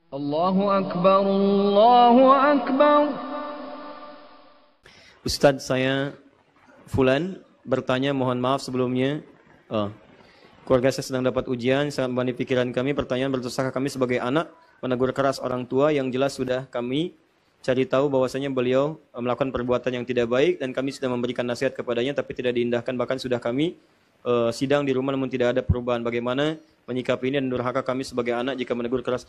Allahu Akbar, Allahu Akbar. Ustadz, saya Fulan bertanya, mohon maaf sebelumnya. Keluarga saya sedang dapat ujian, sangat membebani pikiran kami. Pertanyaan, berdosakah kami sebagai anak menegur keras orang tua yang jelas sudah kami cari tahu bahwasanya beliau melakukan perbuatan yang tidak baik dan kami sudah memberikan nasihat kepadanya tapi tidak diindahkan, bahkan sudah kami sidang di rumah namun tidak ada perubahan. Bagaimana menyikapi ini dan durhaka kami sebagai anak jika menegur keras?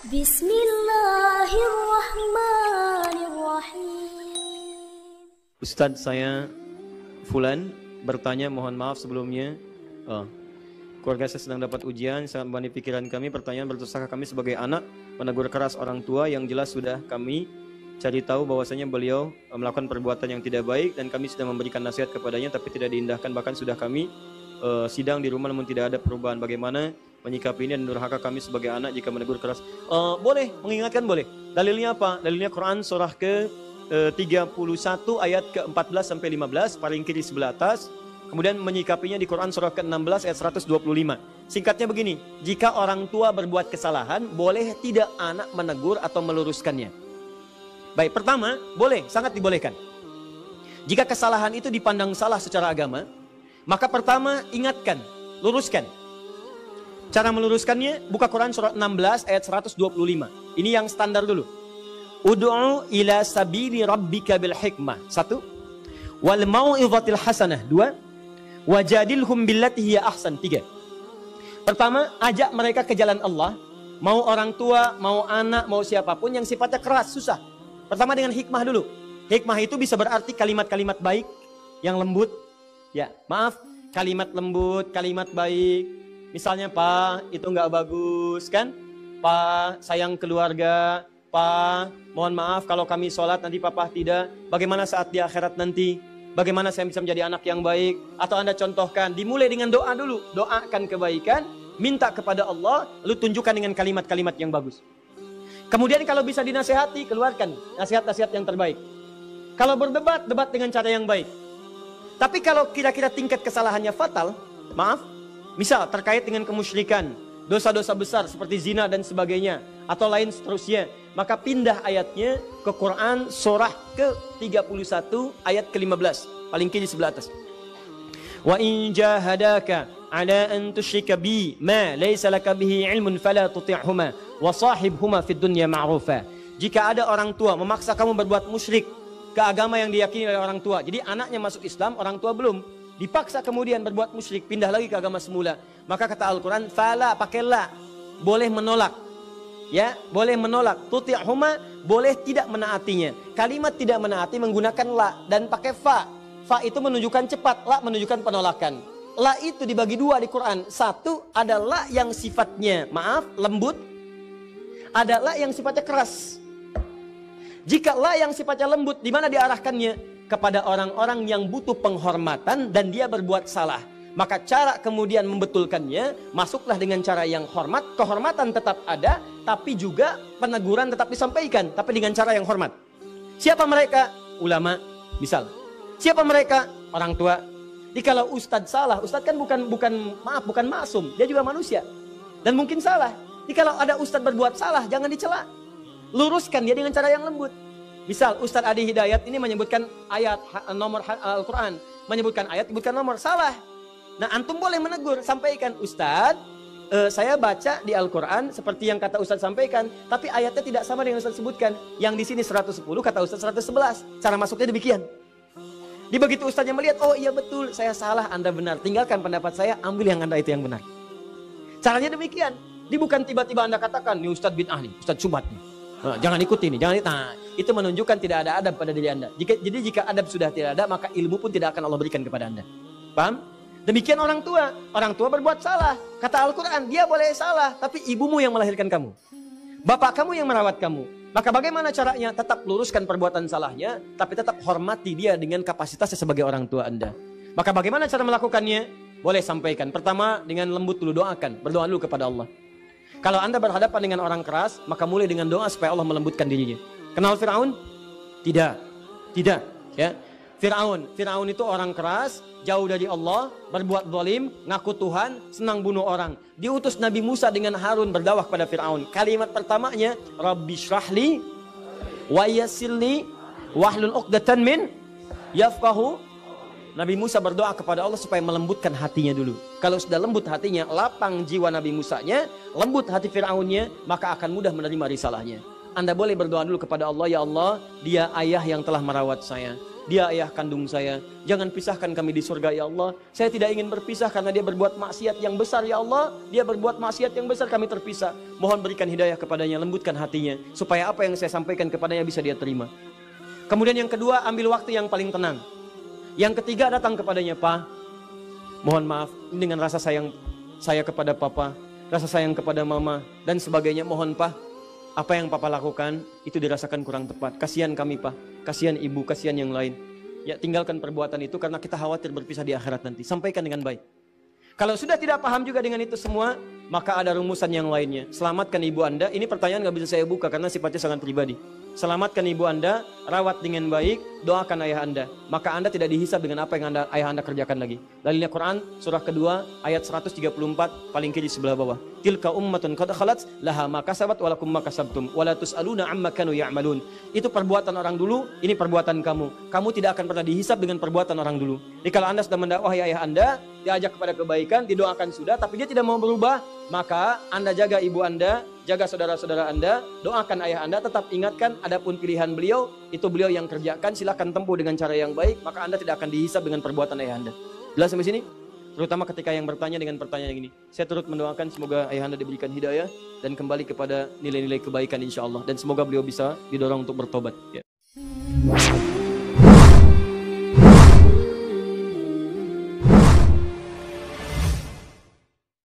Bismillahirrahmanirrahim. Ustadz, saya Fulan bertanya, mohon maaf sebelumnya. Keluarga saya sedang dapat ujian, sangat membebani pikiran kami. Pertanyaan, berdosakah kami sebagai anak menegur keras orang tua yang jelas sudah kami cari tahu bahwasanya beliau melakukan perbuatan yang tidak baik dan kami sudah memberikan nasihat kepadanya tapi tidak diindahkan, bahkan sudah kami sidang di rumah namun tidak ada perubahan. Bagaimana menyikapi ini dan durhaka kami sebagai anak jika menegur keras? Boleh, mengingatkan boleh. Dalilnya apa? Dalilnya Quran surah ke 31 ayat ke-14 sampai 15, paling kiri sebelah atas. Kemudian menyikapinya di Quran surah ke-16 ayat 125. Singkatnya begini, jika orang tua berbuat kesalahan, boleh tidak anak menegur atau meluruskannya? Baik, pertama, boleh, sangat dibolehkan. Jika kesalahan itu dipandang salah secara agama, maka pertama ingatkan, luruskan. Cara meluruskannya, buka Quran surah 16 ayat 125. Ini yang standar dulu. Ud'u ila sabili rabbika bil hikmah. 1. Wal mau'izatil hasanah. 2. Wajadilhum billati hiya ahsan. 3. Pertama, ajak mereka ke jalan Allah. Mau orang tua, mau anak, mau siapapun yang sifatnya keras, susah. Pertama dengan hikmah dulu. Hikmah itu bisa berarti kalimat-kalimat baik yang lembut. Ya, maaf, kalimat lembut, kalimat baik. Misalnya, Pak, itu nggak bagus, kan? Pak, sayang keluarga. Pak, mohon maaf kalau kami sholat nanti papa tidak. Bagaimana saat di akhirat nanti? Bagaimana saya bisa menjadi anak yang baik? Atau Anda contohkan, dimulai dengan doa dulu. Doakan kebaikan, minta kepada Allah, lalu tunjukkan dengan kalimat-kalimat yang bagus. Kemudian kalau bisa dinasehati, keluarkan nasihat-nasihat yang terbaik. Kalau berdebat, debat dengan cara yang baik. Tapi kalau kira-kira tingkat kesalahannya fatal, maaf, misal terkait dengan kemusyrikan, dosa-dosa besar seperti zina dan sebagainya, atau lain seterusnya, maka pindah ayatnya ke Quran surah ke-31 ayat ke-15, paling kiri sebelah atas. Wa in jahadaka ala an tusyrika bi ma laysa laka bihi ilmun fala tuti'huma wa sahibhuma fid dunya ma'rufa. Jika ada orang tua memaksa kamu berbuat musyrik ke agama yang diyakini oleh orang tua, jadi anaknya masuk Islam, orang tua belum, dipaksa kemudian berbuat musyrik, pindah lagi ke agama semula, maka kata Al-Quran, fala, pakai la, boleh menolak. Ya, boleh menolak. Tuti'huma, boleh tidak menaatinya. Kalimat tidak menaati menggunakan la dan pakai fa. Fa itu menunjukkan cepat, la menunjukkan penolakan. La itu dibagi dua di Quran. Satu adalah yang sifatnya, maaf, lembut. Ada la yang sifatnya keras. Jika la yang sifatnya lembut, di mana diarahkannya? Kepada orang-orang yang butuh penghormatan dan dia berbuat salah. Maka cara kemudian membetulkannya, masuklah dengan cara yang hormat. Kehormatan tetap ada, tapi juga peneguran tetap disampaikan, tapi dengan cara yang hormat. Siapa mereka? Ulama, misal. Siapa mereka? Orang tua. Jadi kalau ustadz salah, ustadz kan bukan maksum, dia juga manusia. Dan mungkin salah. Jadi kalau ada ustadz berbuat salah, jangan dicela. Luruskan dia dengan cara yang lembut. Misal Ustadz Adi Hidayat ini menyebutkan ayat nomor Al-Quran, menyebutkan ayat, menyebutkan nomor, salah. Nah, antum boleh menegur, sampaikan, Ustadz, saya baca di Al-Quran seperti yang kata Ustadz sampaikan, tapi ayatnya tidak sama dengan Ustadz sebutkan. Yang di sini 110, kata Ustadz 111. Cara masuknya demikian. Di begitu Ustadznya melihat, oh iya betul, saya salah, Anda benar. Tinggalkan pendapat saya, ambil yang Anda itu yang benar. Caranya demikian. Dia bukan tiba-tiba Anda katakan, ini Ustadz bid'ah nih, Ustadz syubhat nih. Nah, jangan ikuti nih, jangan ikuti. Nah, itu menunjukkan tidak ada adab pada diri Anda. Jadi jika adab sudah tidak ada, maka ilmu pun tidak akan Allah berikan kepada Anda. Paham? Demikian orang tua. Orang tua berbuat salah. Kata Al-Quran, dia boleh salah, tapi ibumu yang melahirkan kamu. Bapak kamu yang merawat kamu. Maka bagaimana caranya? Tetap luruskan perbuatan salahnya, tapi tetap hormati dia dengan kapasitasnya sebagai orang tua Anda. Maka bagaimana cara melakukannya? Boleh sampaikan. Pertama, dengan lembut dulu, doakan. Berdoa dulu kepada Allah. Kalau Anda berhadapan dengan orang keras, maka mulai dengan doa supaya Allah melembutkan dirinya. Kenal Fir'aun? Tidak. Ya. Fir'aun itu orang keras, jauh dari Allah, berbuat zalim, ngaku Tuhan, senang bunuh orang. Diutus Nabi Musa dengan Harun berdakwah kepada Fir'aun. Kalimat pertamanya, Rabbi syrahli wa yassirli wahlul 'uqdatan min yafqahu. Nabi Musa berdoa kepada Allah supaya melembutkan hatinya dulu. Kalau sudah lembut hatinya, lapang jiwa Nabi Musanya, lembut hati Fir'aunnya, maka akan mudah menerima risalahnya. Anda boleh berdoa dulu kepada Allah, ya Allah, dia ayah yang telah merawat saya. Dia ayah kandung saya. Jangan pisahkan kami di surga, ya Allah. Saya tidak ingin berpisah karena dia berbuat maksiat yang besar, ya Allah. Dia berbuat maksiat yang besar, kami terpisah. Mohon berikan hidayah kepadanya, lembutkan hatinya, supaya apa yang saya sampaikan kepadanya bisa dia terima. Kemudian yang kedua, ambil waktu yang paling tenang. Yang ketiga, datang kepadanya, Pak, mohon maaf, dengan rasa sayang saya kepada Papa, rasa sayang kepada Mama, dan sebagainya. Mohon, Pak, apa yang Papa lakukan itu dirasakan kurang tepat. Kasihan kami, Pak. Kasihan ibu, kasihan yang lain. Ya, tinggalkan perbuatan itu karena kita khawatir berpisah di akhirat nanti. Sampaikan dengan baik. Kalau sudah tidak paham juga dengan itu semua, maka ada rumusan yang lainnya. Selamatkan ibu Anda. Ini pertanyaan gak bisa saya buka karena sifatnya sangat pribadi. Selamatkan ibu Anda, rawat dengan baik, doakan ayah Anda. Maka Anda tidak dihisab dengan apa yang ayah Anda kerjakan lagi. Dalilnya Quran, surah kedua, ayat 134, paling kiri sebelah bawah. Tilka ummatun qad khalat laha ma kasabat walakum ma kasabtum wala tusaluna amma kanu ya'malun. Itu perbuatan orang dulu, ini perbuatan kamu. Kamu tidak akan pernah dihisab dengan perbuatan orang dulu. Jadi kalau Anda sudah mendakwahi ayah Anda, diajak kepada kebaikan, didoakan sudah, tapi dia tidak mau berubah, maka Anda jaga ibu Anda, jaga saudara-saudara Anda, doakan ayah Anda, tetap ingatkan adapun pilihan beliau, itu beliau yang kerjakan, silakan tempuh dengan cara yang baik, maka Anda tidak akan dihisab dengan perbuatan ayah Anda. Jelas sampai sini? Terutama ketika yang bertanya dengan pertanyaan yang ini. Saya turut mendoakan semoga ayah Anda diberikan hidayah dan kembali kepada nilai-nilai kebaikan insya Allah. Dan semoga beliau bisa didorong untuk bertobat. Ya.